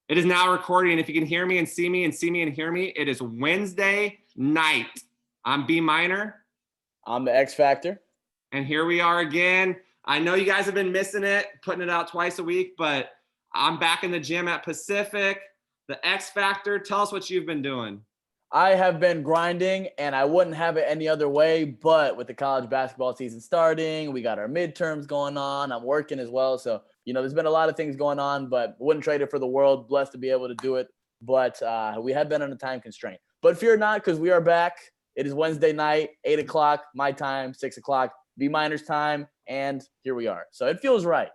It is now recording. If you can hear me and see me and see me and hear me, it is Wednesday night. I'm B Minor. I'm the X Factor. And here we are again. I know you guys have been missing it, putting it out twice a week, but I'm back in the gym at Pacific. The X Factor, tell us what you've been doing. I have been grinding, and I wouldn't have it any other way, but with the college basketball season starting, we got our midterms going on. I'm working as well. So, there's been a lot of things going on, but wouldn't trade it for the world. Blessed to be able to do it. But we have been on a time constraint. But fear not, because we are back. It is Wednesday night, 8 o'clock, my time, 6 o'clock, B Minor's time, and here we are. So it feels right.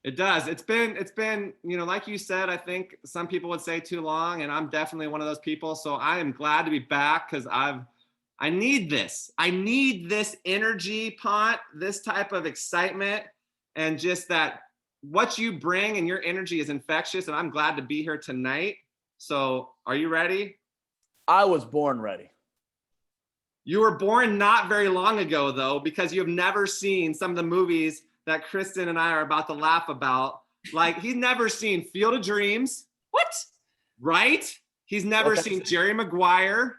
It does. It's been, like you said, I think some people would say too long, and I'm definitely one of those people. So I am glad to be back because I need this. I need this energy, Pont, this type of excitement, and just that what you bring and your energy is infectious, and I'm glad to be here tonight. So are you ready? I was born ready. You were born not very long ago, though, because you have never seen some of the movies that Kristen and I are about to laugh about. Like, he's never seen Field of Dreams. What? Right? He's never seen Jerry Maguire.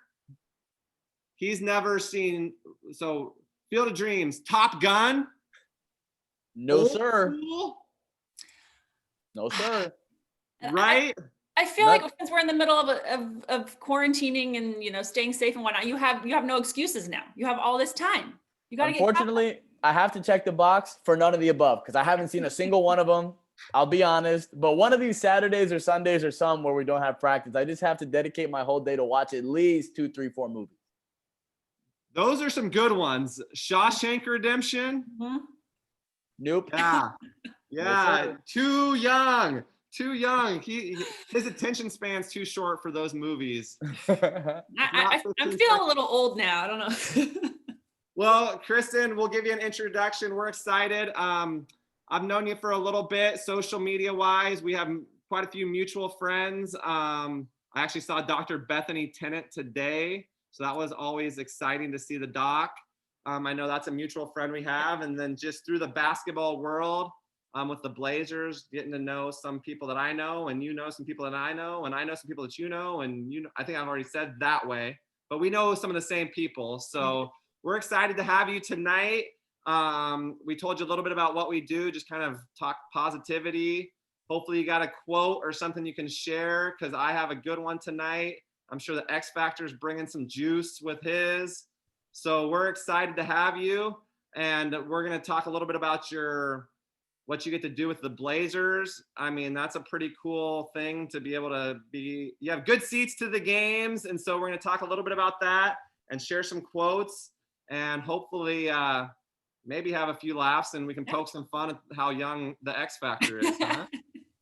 He's never seen, so Field of Dreams, Top Gun. No, sir. No, sir. Right? I feel like since we're in the middle of quarantining and staying safe and whatnot, you have no excuses now. You have all this time. You got to get. Unfortunately, I have to check the box for none of the above because I haven't seen a single one of them. I'll be honest, but one of these Saturdays or Sundays or some where we don't have practice, I just have to dedicate my whole day to watch at least 2, 3, 4 movies. Those are some good ones. Shawshank Redemption. Mm-hmm. Nope. Yeah. Too young. His attention span's too short for those movies. I'm feeling a little old now. I don't know. Well, Kristen, we'll give you an introduction. We're excited. I've known you for a little bit, social media wise. We have quite a few mutual friends. I actually saw Dr. Bethany Tennant today, so that was always exciting to see the doc. I know that's a mutual friend we have. And then just through the basketball world, with the Blazers, getting to know some people that I know, and some people that I know, and I know some people that and I think I've already said that way, but we know some of the same people. So we're excited to have you tonight. We told you a little bit about what we do, just kind of talk positivity. Hopefully you got a quote or something you can share, because I have a good one tonight. I'm sure the X Factor's bringing some juice with his. So we're excited to have you, and we're going to talk a little bit about what you get to do with the Blazers. I mean, that's a pretty cool thing to be able to you have good seats to the games. And so we're going to talk a little bit about that and share some quotes, and hopefully maybe have a few laughs, and we can poke some fun at how young the X Factor is.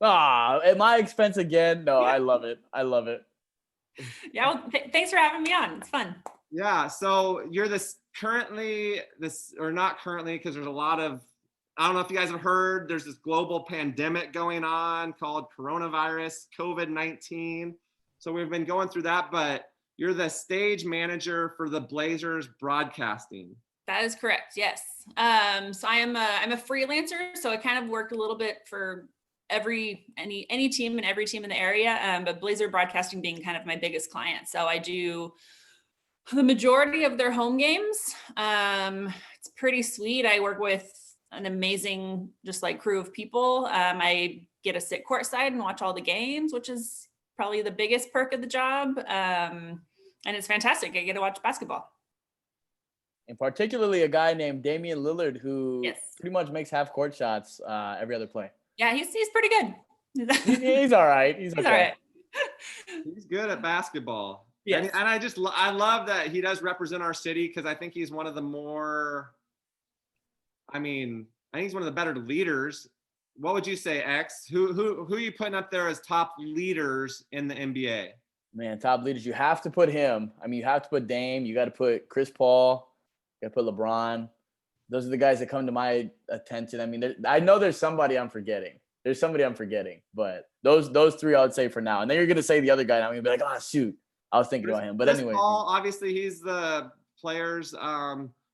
Huh? At my expense again? No, I love it. Yeah, well, thanks for having me on. It's fun. Yeah, so you're or not currently, because there's a lot of, I don't know if you guys have heard, there's this global pandemic going on called coronavirus, COVID-19. So we've been going through that, but you're the stage manager for the Blazers broadcasting. That is correct. Yes. So I'm a freelancer. So I kind of work a little bit for any team and every team in the area. But Blazer Broadcasting being kind of my biggest client. So I do the majority of their home games. It's pretty sweet. I work with an amazing, just like crew of people. I get to sit courtside and watch all the games, which is probably the biggest perk of the job. And it's fantastic. I get to watch basketball. And particularly a guy named Damian Lillard, who pretty much makes half court shots every other play. Yeah, he's pretty good. He's all right. He's okay. All right. He's good at basketball. Yes. And I love that he does represent our city, because I think he's one of the more, I think he's one of the better leaders. What would you say, X? Who are you putting up there as top leaders in the NBA? Man, top leaders. You have to put him. You have to put Dame. You got to put Chris Paul. You got to put LeBron. Those are the guys that come to my attention. I know there's somebody I'm forgetting. But those three I would say for now. And then you're going to say the other guy, and I'm going to be like, oh, shoot. I was thinking about him. But anyway. Paul, obviously, he's the players.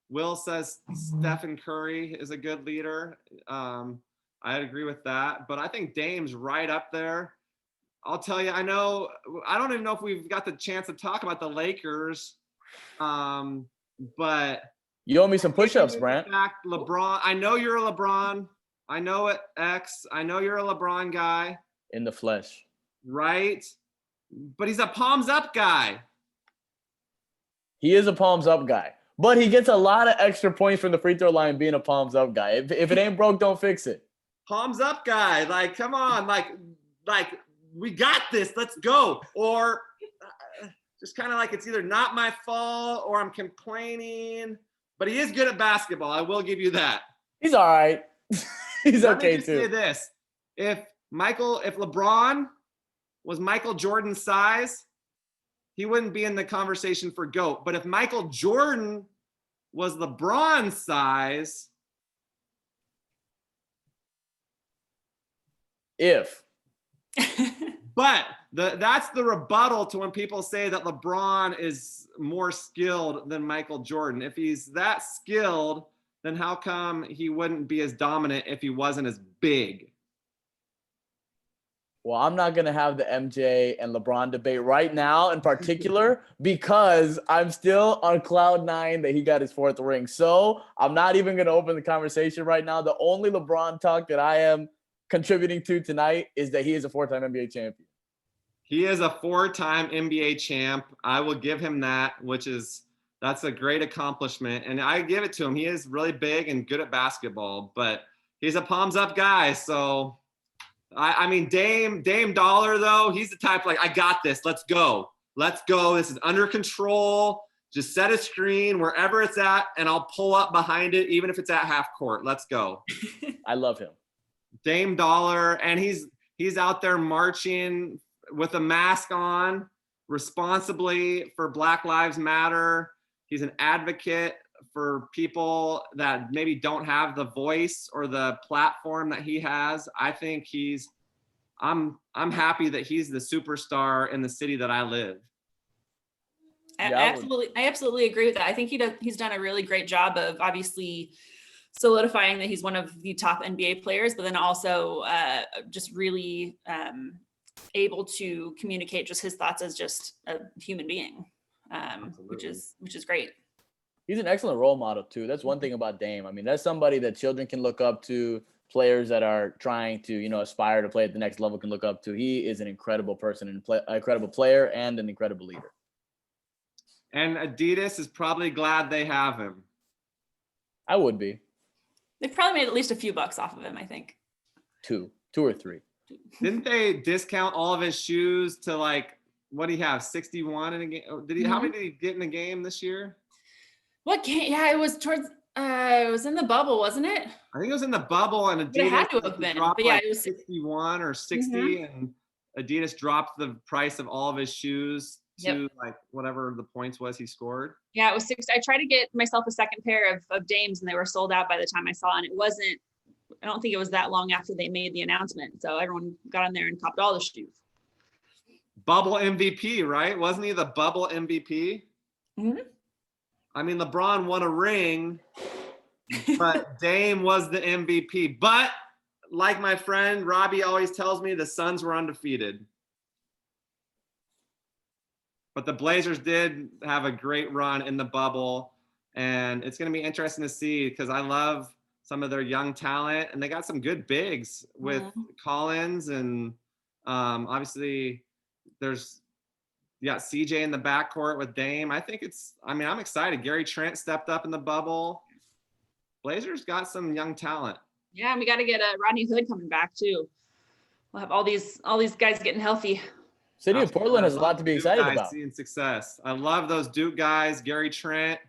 Will says Stephen Curry is a good leader. I'd agree with that. But I think Dame's right up there. I'll tell you, I don't even know if we've got the chance to talk about the Lakers. But You owe me some push-ups, Brant. fact, LeBron, I know you're a LeBron. I know it, X. I know you're a LeBron guy. In the flesh. Right? But he's a palms up guy. He is a palms up guy. But he gets a lot of extra points from the free throw line being a palms up guy. If it ain't broke, don't fix it. Palms up guy. Like, come on. Like we got this. Let's go. Or just kind of like it's either not my fault or I'm complaining. But he is good at basketball. I will give you that. He's all right. He's Let okay me just too. say this. If LeBron was Michael Jordan's size, he wouldn't be in the conversation for GOAT. But if Michael Jordan was LeBron's size. But that's the rebuttal to when people say that LeBron is more skilled than Michael Jordan. If he's that skilled, then how come he wouldn't be as dominant if he wasn't as big? Well, I'm not going to have the MJ and LeBron debate right now in particular because I'm still on cloud 9 that he got his 4th ring. So I'm not even going to open the conversation right now. The only LeBron talk that I am contributing to tonight is that he is a 4-time NBA champion. He is a 4-time NBA champ. I will give him that, that's a great accomplishment. And I give it to him. He is really big and good at basketball, but he's a palms up guy. So I mean, Dame Dollar, though, he's the type like, I got this. Let's go. This is under control. Just set a screen wherever it's at, and I'll pull up behind it, even if it's at half court. Let's go. I love him. Dame Dollar, and he's out there marching with a mask on responsibly for Black Lives Matter. He's an advocate for people that maybe don't have the voice or the platform that he has. I think I'm happy that he's the superstar in the city that I live. I absolutely agree with that. I think he's done a really great job of obviously solidifying that he's one of the top NBA players, but then also just really able to communicate just his thoughts as just a human being, which is great. He's an excellent role model too. That's one thing about Dame. I mean, that's somebody that children can look up to, players that are trying to, aspire to play at the next level can look up to. He is an incredible person and an incredible player and an incredible leader. And Adidas is probably glad they have him. I would be. They've probably made at least a few bucks off of him, I think. Two or three. Didn't they discount all of his shoes to like, what do you have, 61 in a game? How many did he get in a game this year? What game? Yeah, it was it was in the bubble, wasn't it? I think it was in the bubble, and Adidas it had to have been. dropped But yeah, like it was 61 or 60, and Adidas dropped the price of all of his shoes to like whatever the points was he scored. Yeah, it was 60. I tried to get myself a second pair of Dames, and they were sold out by the time I saw it. And I don't think it was that long after they made the announcement. So everyone got on there and copped all the shoes. Bubble MVP, right? Wasn't he the bubble MVP? Mm-hmm. I mean, LeBron won a ring, but Dame was the MVP. But like my friend Robbie always tells me, the Suns were undefeated. But the Blazers did have a great run in the bubble, and it's going to be interesting to see because I love some of their young talent, and they got some good bigs with Collins, and obviously you got CJ in the backcourt with Dame. I'm excited. Gary Trent stepped up in the bubble. Blazers got some young talent. Yeah, and we got to get Rodney Hood coming back too. We'll have all these guys getting healthy. City of Portland has a lot to be excited about. Seeing success. I love those Duke guys, Gary Trent,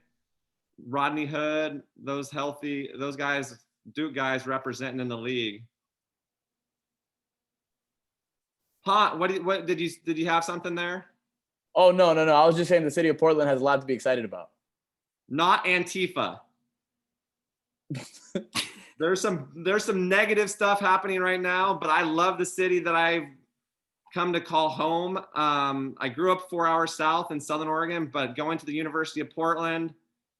Rodney Hood, those guys, Duke guys representing in the league. What did you have something there? Oh, no. I was just saying the city of Portland has a lot to be excited about. Not Antifa. There's some negative stuff happening right now, but I love the city that I've come to call home. I grew up 4 hours south in Southern Oregon, but going to the University of Portland,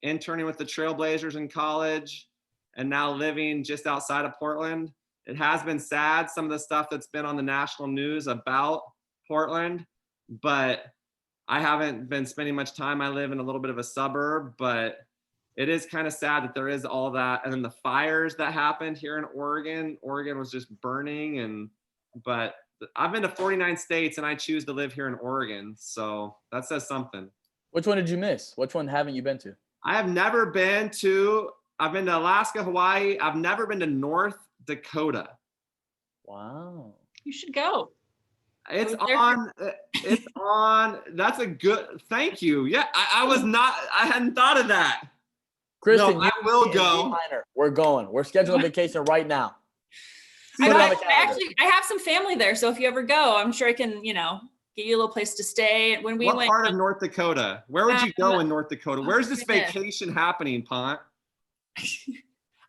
interning with the Trailblazers in college, and now living just outside of Portland. It has been sad, some of the stuff that's been on the national news about Portland, but I haven't been spending much time. I live in a little bit of a suburb, but it is kind of sad that there is all that. And then the fires that happened here in Oregon was just burning. But I've been to 49 states and I choose to live here in Oregon. So that says something. Which one did you miss? Which one haven't you been to? I've been to Alaska, Hawaii. I've never been to North Dakota. Wow. You should go. It's on. That's a good, thank you. Yeah, I hadn't thought of that. Kristen, no, I will go. We're going. We're scheduling vacation right now. I have some family there. So if you ever go, I'm sure I can, get you a little place to stay. What part of North Dakota? Where would you go in North Dakota? Where's this vacation happening, Pont?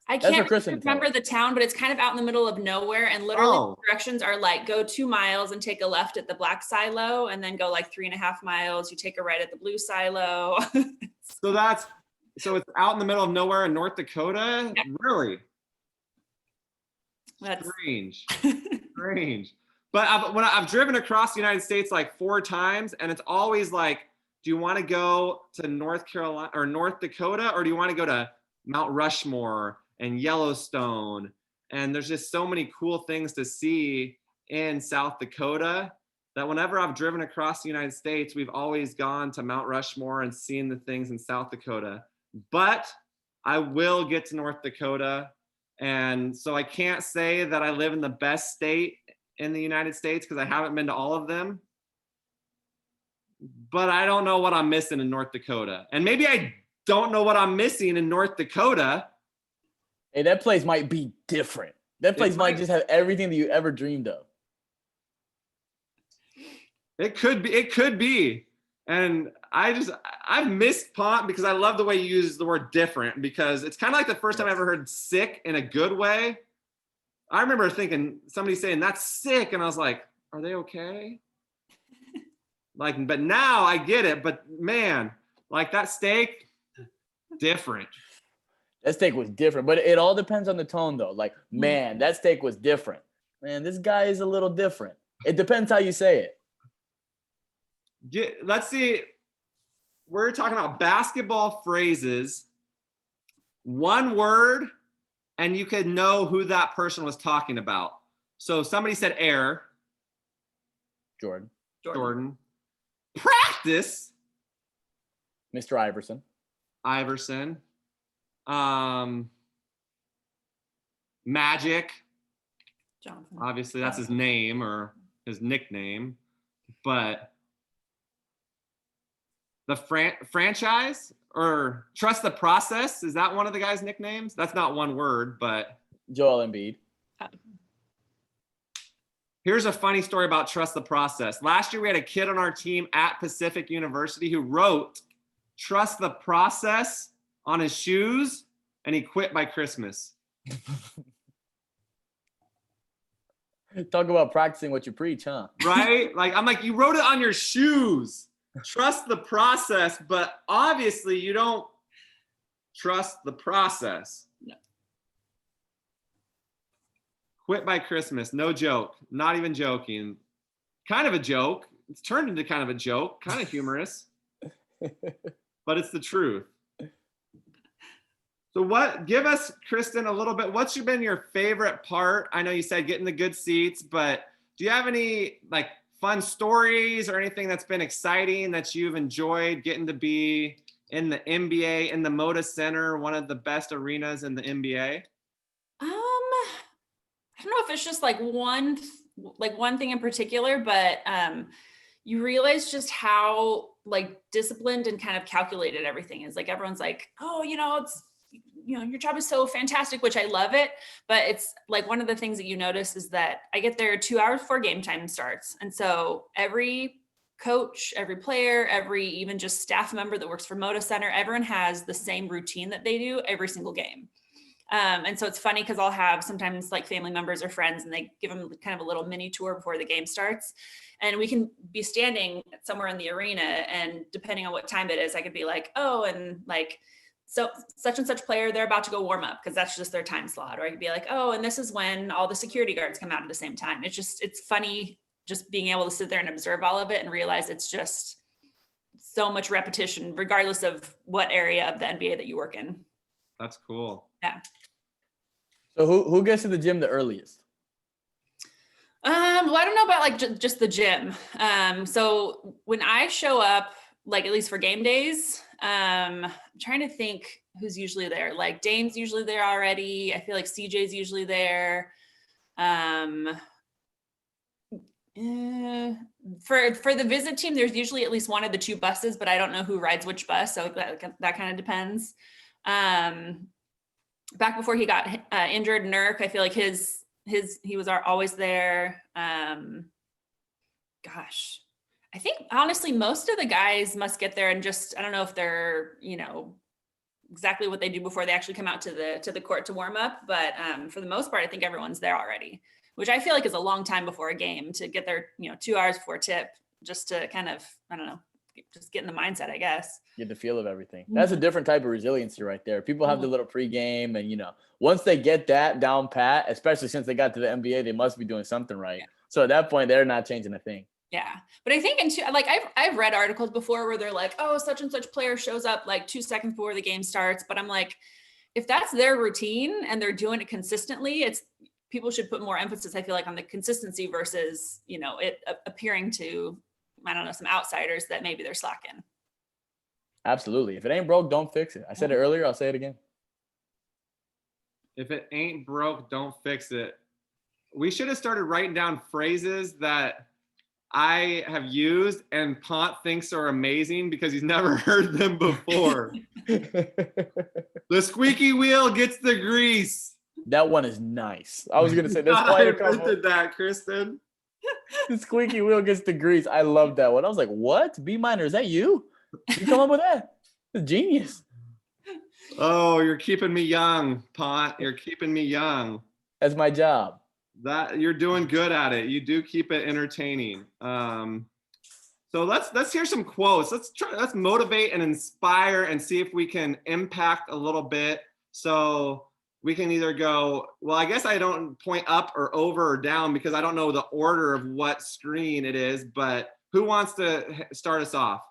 I can't remember the town, but it's kind of out in the middle of nowhere. And literally the directions are like, go 2 miles and take a left at the black silo, and then go like 3.5 miles. You take a right at the blue silo. So it's out in the middle of nowhere in North Dakota? Yeah. Really? That's strange. Strange. But I've driven across the United States like 4 times, and it's always like, do you want to go to North Carolina or North Dakota, or do you want to go to Mount Rushmore and Yellowstone? And there's just so many cool things to see in South Dakota that whenever I've driven across the United States, we've always gone to Mount Rushmore and seen the things in South Dakota. But I will get to North Dakota. And so I can't say that I live in the best state in the United States because I haven't been to all of them. But I don't know what I'm missing in North Dakota. And maybe I don't know what I'm missing in North Dakota. Hey, that place might be different. That place might just have everything that you ever dreamed of. It could be. And I've missed Pont because I love the way you use the word different, because it's kind of like the first time I ever heard sick in a good way. I remember thinking somebody saying that's sick, and I was like, are they okay? But now I get it. But man, like that steak, different. That steak was different, but it all depends on the tone though. Like, man, that steak was different. Man, this guy is a little different. It depends how you say it. Let's see. We're talking about basketball phrases. One word, and you could know who that person was talking about. So somebody said air. Jordan. Practice. Mr. Iverson. Magic. Jonathan. Obviously, that's his name or his nickname. But the franchise or trust the process, is that one of the guys' nicknames? That's not one word, but Joel Embiid. Here's a funny story about trust the process. Last year, we had a kid on our team at Pacific University who wrote trust the process on his shoes, and he quit by Christmas. Talk about practicing what you preach, huh? Right? I'm like, you wrote it on your shoes. Trust the process, but obviously you don't trust the process. No. Quit by Christmas. No joke. Not even joking. Kind of a joke. It's turned into kind of a joke. Kind of humorous. But it's the truth. So give us, Kristen, a little bit, what's been your favorite part? I know you said getting the good seats, but do you have any fun stories or anything that's been exciting that you've enjoyed getting to be in the NBA, in the Moda Center, one of the best arenas in the NBA? I don't know if it's just one thing in particular, but you realize just how disciplined and kind of calculated everything is. Everyone's like, oh, it's, your job is so fantastic, which I love it. But it's one of the things that you notice is that I get there 2 hours before game time starts. And so every coach, every player, every even just staff member that works for Moda Center, everyone has the same routine that they do every single game. And so it's funny because I'll have sometimes family members or friends, and they give them kind of a little mini tour before the game starts. And we can be standing somewhere in the arena, and depending on what time it is, I could be like, oh, and so such and such player, they're about to go warm up because that's just their time slot. Or I could be like, oh, and this is when all the security guards come out at the same time. It's funny just being able to sit there and observe all of it and realize it's just so much repetition, regardless of what area of the NBA that you work in. That's cool. Yeah. So who gets to the gym the earliest? Well, I don't know about like just the gym. So when I show up, like at least for game days, I'm trying to think who's usually there. Like Dame's usually there already. I feel like CJ's usually there. For the visit team, there's usually at least one of the two buses, but I don't know who rides which bus, so that kind of depends. Back before he got injured, Nurk, I feel like he was always there. Gosh, I think honestly most of the guys must get there and just, I don't know if they're, exactly what they do before they actually come out to the court to warm up, but for the most part, I think everyone's there already, which I feel like is a long time before a game to get there, 2 hours before tip, just to kind of, I don't know, just get in the mindset, I guess. Get the feel of everything. That's a different type of resiliency right there. People have the little pregame and, once they get that down pat, especially since they got to the NBA, they must be doing something right. Yeah. So at that point, they're not changing a thing. Yeah. But I think I've read articles before where they're like, oh, such and such player shows up like 2 seconds before the game starts. But I'm like, if that's their routine and they're doing it consistently, people should put more emphasis, I feel like, on the consistency versus, it appearing to, I don't know, some outsiders that maybe they're slacking. Absolutely. If it ain't broke, don't fix it. I said it earlier. I'll say it again. If it ain't broke, don't fix it. We should have started writing down phrases that I have used and Pont thinks are amazing because he's never heard them before. The squeaky wheel gets the grease. That one is nice. I was going to say, that's I invented that, Kristen. The squeaky wheel gets the grease. I love that one. I was like, what? B minor, is that you? You come up with that? It's genius. Oh, you're keeping me young, Pont. You're keeping me young. That's my job. That you're doing good at it. You do keep it entertaining. So let's hear some quotes. Let's motivate and inspire and see if we can impact a little bit. So we can either go, well, I guess I don't point up or over or down because I don't know the order of what screen it is, but who wants to start us off?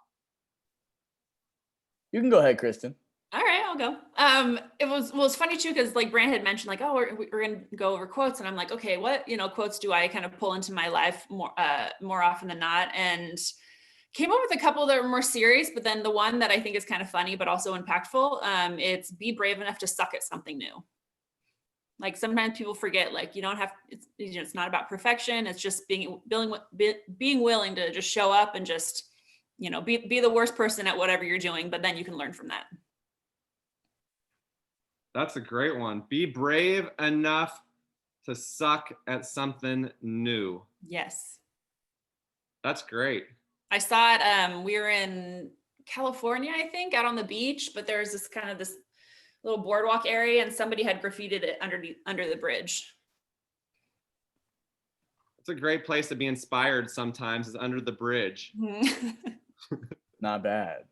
You can go ahead, Kristen. All right, I'll go. It was funny too, because like Brand had mentioned, like, oh, we're gonna go over quotes, and I'm like, okay, what quotes do I kind of pull into my life more often than not? And came up with a couple that were more serious, but then the one that I think is kind of funny but also impactful, it's be brave enough to suck at something new. Like sometimes people forget, like you don't have, it's not about perfection. It's just being willing to just show up and just be the worst person at whatever you're doing, but then you can learn from that. That's a great one. Be brave enough to suck at something new. Yes. That's great. I saw it. We were in California, I think, out on the beach, but there's this little boardwalk area and somebody had graffitied it under the bridge. It's a great place to be inspired sometimes, is under the bridge. Not bad.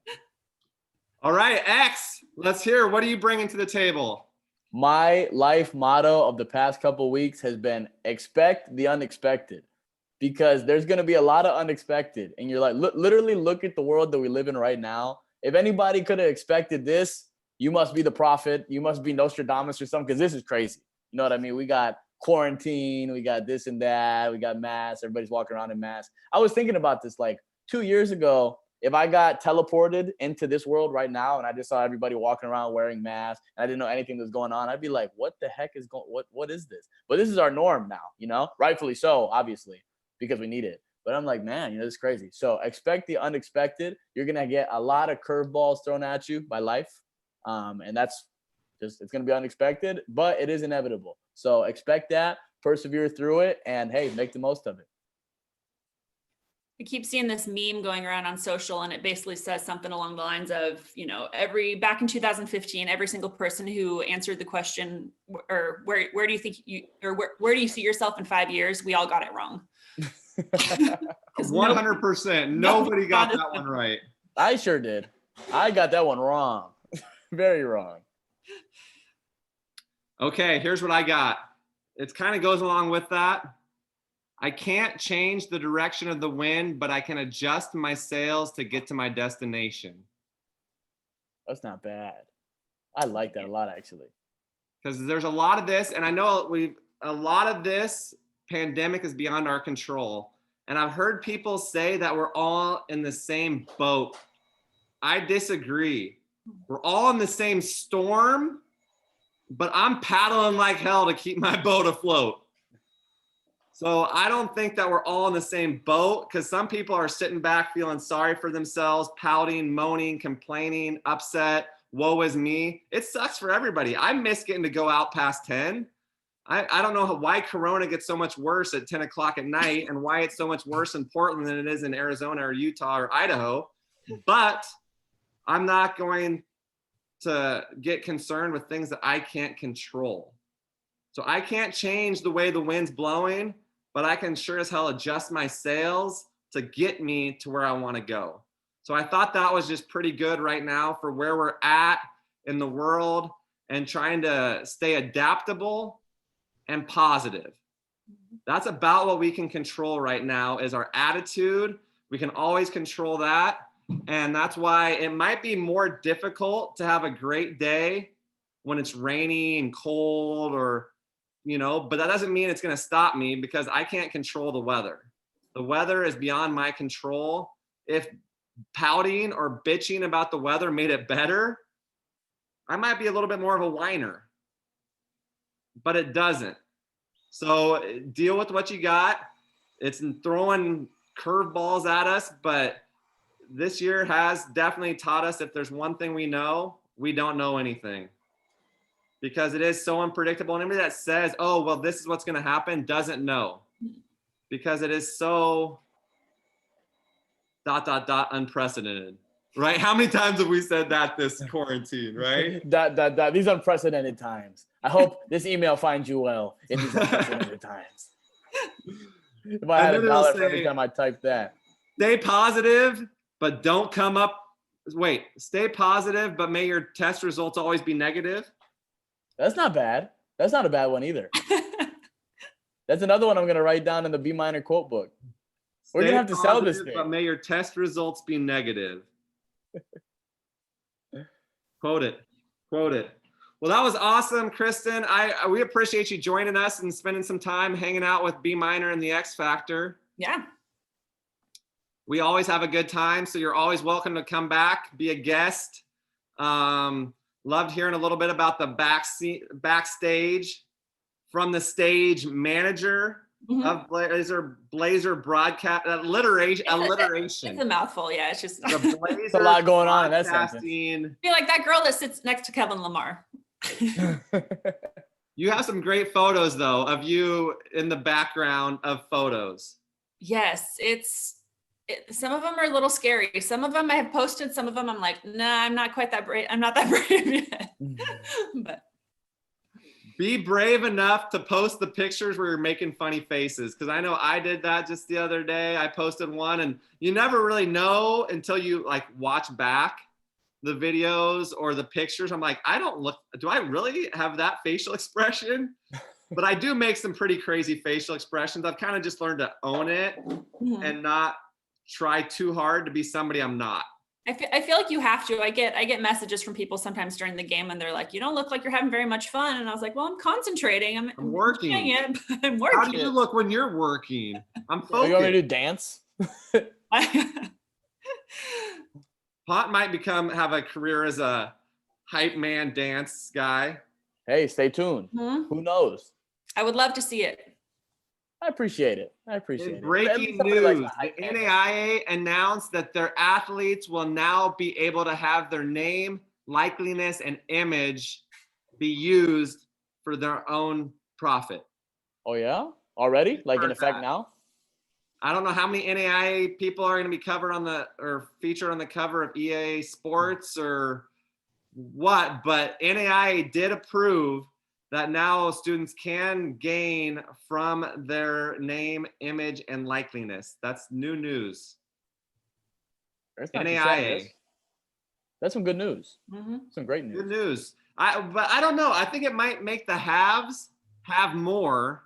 All right, X, let's hear. What are you bringing to the table? My life motto of the past couple of weeks has been expect the unexpected, because there's going to be a lot of unexpected. And you're like, literally look at the world that we live in right now. If anybody could have expected this, you must be the prophet. You must be Nostradamus or something, because this is crazy. You know what I mean? We got quarantine. We got this and that. We got masks. Everybody's walking around in masks. I was thinking about this like 2 years ago. If I got teleported into this world right now and I just saw everybody walking around wearing masks and I didn't know anything that was going on, I'd be like, what the heck is what is this? But this is our norm now, rightfully so, obviously, because we need it. But I'm like, man, this is crazy. So expect the unexpected. You're going to get a lot of curveballs thrown at you by life. And that's just, it's going to be unexpected, but it is inevitable. So expect that, persevere through it, and hey, make the most of it. I keep seeing this meme going around on social, and it basically says something along the lines of, back in 2015, every single person who answered the question, or where do you think where do you see yourself in 5 years? We all got it wrong. 100%. Nobody got that one right. I sure did. I got that one wrong. Very wrong. Okay, here's what I got. It kind of goes along with that. I can't change the direction of the wind, but I can adjust my sails to get to my destination. That's not bad. I like that a lot, actually. Because there's a lot of this, and I know a lot of this pandemic is beyond our control. And I've heard people say that we're all in the same boat. I disagree. We're all in the same storm, but I'm paddling like hell to keep my boat afloat. So I don't think that we're all in the same boat, because some people are sitting back feeling sorry for themselves, pouting, moaning, complaining, upset. Woe is me. It sucks for everybody. I miss getting to go out past 10. I don't know why Corona gets so much worse at 10 o'clock at night and why it's so much worse in Portland than it is in Arizona or Utah or Idaho. But I'm not going to get concerned with things that I can't control. So I can't change the way the wind's blowing, but I can sure as hell adjust my sails to get me to where I want to go. So I thought that was just pretty good right now for where we're at in the world and trying to stay adaptable and positive. That's about what we can control right now is our attitude. We can always control that. And that's why it might be more difficult to have a great day when it's rainy and cold or, but that doesn't mean it's going to stop me because I can't control the weather. The weather is beyond my control. If pouting or bitching about the weather made it better, I might be a little bit more of a whiner, but it doesn't. So deal with what you got. It's throwing curveballs at us, but this year has definitely taught us if there's one thing we know, we don't know anything, because it is so unpredictable. And anybody that says, oh, well, this is what's going to happen doesn't know, because it is so ... unprecedented, right? How many times have we said that this quarantine, right? These unprecedented times. I hope this email finds you well in these unprecedented times. If I had $1 for every time I typed that. Stay positive, but don't come up. Wait, stay positive, but may your test results always be negative. That's not bad. That's not a bad one either. That's another one I'm going to write down in the B minor quote book. We're going to have to sell this thing. But may your test results be negative. Quote it. Well, that was awesome, Kristen. We appreciate you joining us and spending some time hanging out with B minor and the X Factor. Yeah. We always have a good time, so you're always welcome to come back, be a guest. Loved hearing a little bit about the backstage from the stage manager of Blazer broadcast alliteration. It's a mouthful, yeah. It's just it's a lot going on in that sentence. Be like that girl that sits next to Kevin Lamar. You have some great photos though of you in the background of photos. Yes, some of them are a little scary. Some of them I have posted. Some of them I'm like, nah, I'm not quite that brave. I'm not that brave yet. But be brave enough to post the pictures where you're making funny faces. Because I know I did that just the other day. I posted one, and you never really know until you watch back the videos or the pictures. I'm like, do I really have that facial expression? But I do make some pretty crazy facial expressions. I've kind of just learned to own it and not try too hard to be somebody I'm not. I feel like you have to. I get messages from people sometimes during the game and they're like, you don't look like you're having very much fun. And I was like, well, I'm concentrating. I'm working. It, but I'm working. How do you look when you're working? I'm focused. Are you want me to do dance? Pot might have a career as a hype man dance guy. Hey, stay tuned. Who knows? I would love to see it. I appreciate it. Breaking news. The NAIA announced that their athletes will now be able to have their name, likeliness, and image be used for their own profit. Oh, yeah? Already? In effect now? I don't know how many NAIA people are going to be featured on the cover of EA Sports or what, but NAIA did approve that now students can gain from their name, image, and likeliness. That's new news. NAIA. That's some good news. Some great news. Good news. But I don't know. I think it might make the haves have more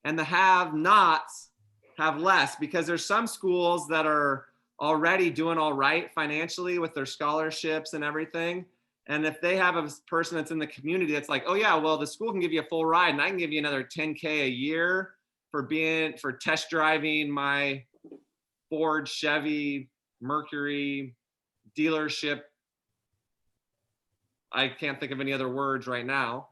and the have-nots have less, because there's some schools that are already doing all right financially with their scholarships and everything. And if they have a person that's in the community that's like, oh yeah, well, the school can give you a full ride and I can give you another 10K a year for test driving my Ford, Chevy, Mercury dealership. I can't think of any other words right now.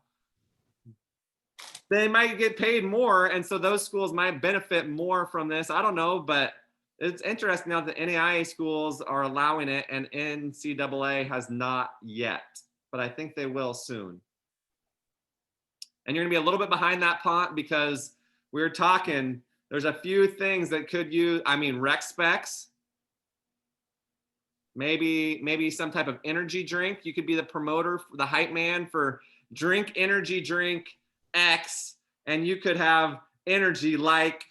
They might get paid more, and so those schools might benefit more from this. I don't know, but it's interesting now that NAIA schools are allowing it and NCAA has not yet, but I think they will soon. And you're gonna be a little bit behind that, Pont, because we were talking, there's a few things that could use, rec specs, maybe some type of energy drink. You could be the promoter, the hype man for drink energy drink X, and you could have energy like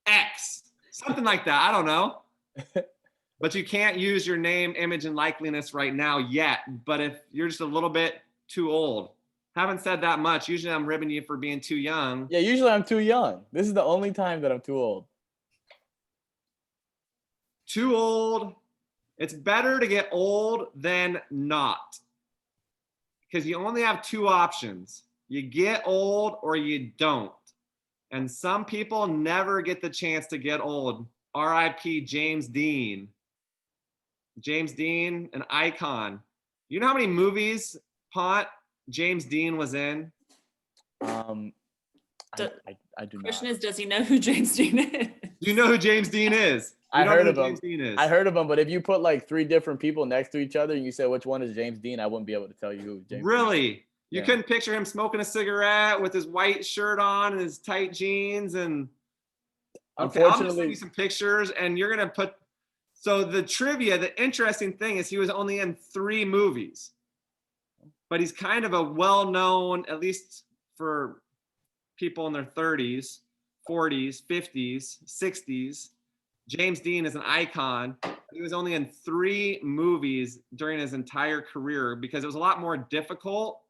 X, something like that. I don't know. But you can't use your name, image, and likeliness right now yet. But if you're just a little bit too old, haven't said that much. Usually I'm ribbing you for being too young. Yeah, usually I'm too young. This is the only time that I'm too old. Too old. It's better to get old than not, because you only have two options. You get old or you don't. And some people never get the chance to get old. RIP James Dean. James Dean, an icon. You know how many movies, Pont, James Dean was in? I do not. Question is, does he know who James Dean is? Do you know who James Dean is? I heard of him. James Dean is. I heard of him, but if you put like 3 different people next to each other and you said which one is James Dean, I wouldn't be able to tell you who James Really? Dean is. You Yeah. couldn't picture him smoking a cigarette with his white shirt on and his tight jeans and okay, I'm gonna send you some pictures and you're gonna put. So the trivia, the interesting thing is he was only in 3 movies, but he's kind of a well-known, at least for people in their 30s, 40s, 50s, 60s. James Dean is an icon. He was only in 3 movies during his entire career because it was a lot more difficult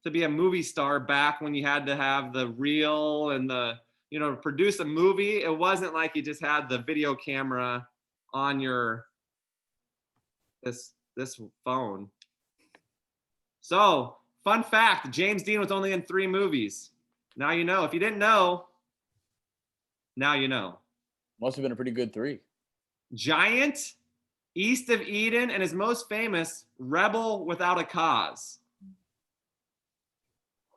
to be a movie star back when you had to have the reel and to produce a movie. It wasn't like you just had the video camera on your this phone. So, fun fact, James Dean was only in 3 movies. Now you know. If you didn't know, now you know. Must have been a pretty good 3. Giant, East of Eden, and his most famous, Rebel Without a Cause.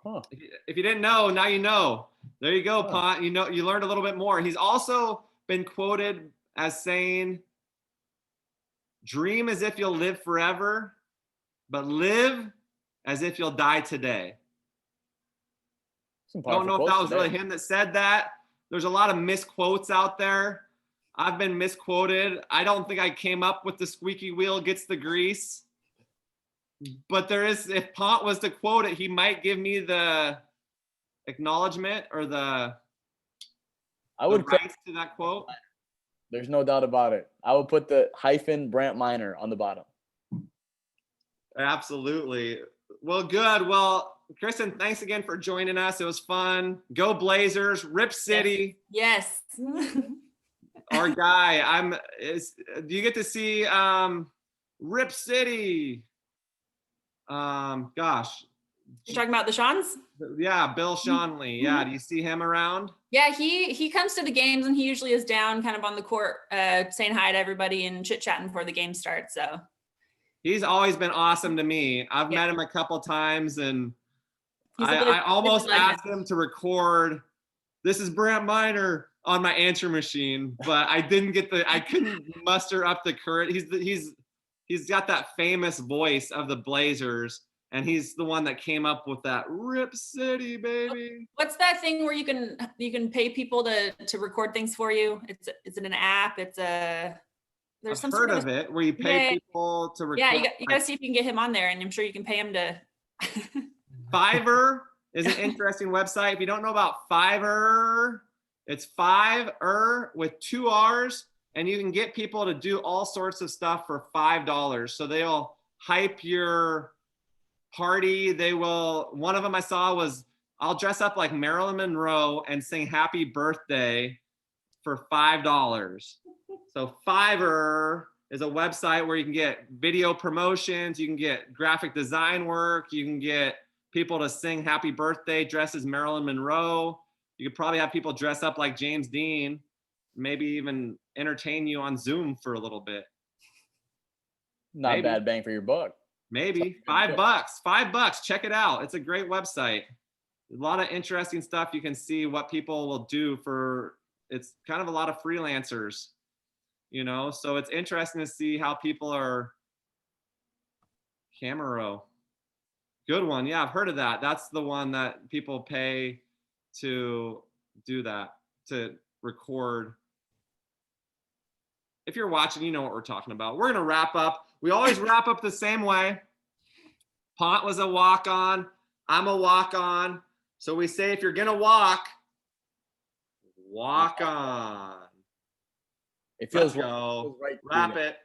Huh. If you didn't know, now you know. There you go, Pont. You learned a little bit more. He's also been quoted as saying, "Dream as if you'll live forever, but live as if you'll die today." I don't know if that was really him that said that. There's a lot of misquotes out there. I've been misquoted. I don't think I came up with the squeaky wheel gets the grease. But there is, if Pont was to quote it, he might give me the acknowledgement or the rights to that quote. There's no doubt about it. I would put the hyphen Brant Minor on the bottom. Absolutely. Well, good. Well, Kristen, thanks again for joining us. It was fun. Go Blazers, Rip City. Yes. Our guy. Do you get to see Rip City? Gosh. You're talking about the Shawns? Yeah, Bill Shonley. Yeah, do you see him around? Yeah, he comes to the games and he usually is down kind of on the court saying hi to everybody and chit-chatting before the game starts. So he's always been awesome to me. I've met him a couple times and I almost asked him to record "This is Brant Minor" on my answer machine, but I couldn't muster up the courage. He's got that famous voice of the Blazers, and he's the one that came up with that Rip City, baby. What's that thing where you can pay people to record things for you? Is it an app? There's some heard of it where you pay people to record. Yeah, you gotta see if you can get him on there, and I'm sure you can pay him to. Fiverr is an interesting website. If you don't know about Fiverr, it's Fiverr with 2 R's, and you can get people to do all sorts of stuff for $5. So they'll hype your party. One of them I saw was I'll dress up like Marilyn Monroe and sing happy birthday for $5. So Fiverr is a website where you can get video promotions, you can get graphic design work, you can get people to sing happy birthday, dress as Marilyn Monroe. You could probably have people dress up like James Dean, maybe even entertain you on Zoom for a little bit. Not Maybe. bad bang for your buck. Maybe $5. $5. Check it out. It's a great website. A lot of interesting stuff. You can see what people will do for, it's kind of a lot of freelancers, you know, so it's interesting to see how people are. Camero. Good one. Yeah, I've heard of that. That's the one that people pay to do that, to record. If you're watching, you know what we're talking about. We're going to wrap up. We always wrap up the same way. Pont was a walk-on. I'm a walk-on. So we say, if you're going to walk on. It feels Let's go. right. Wrap it.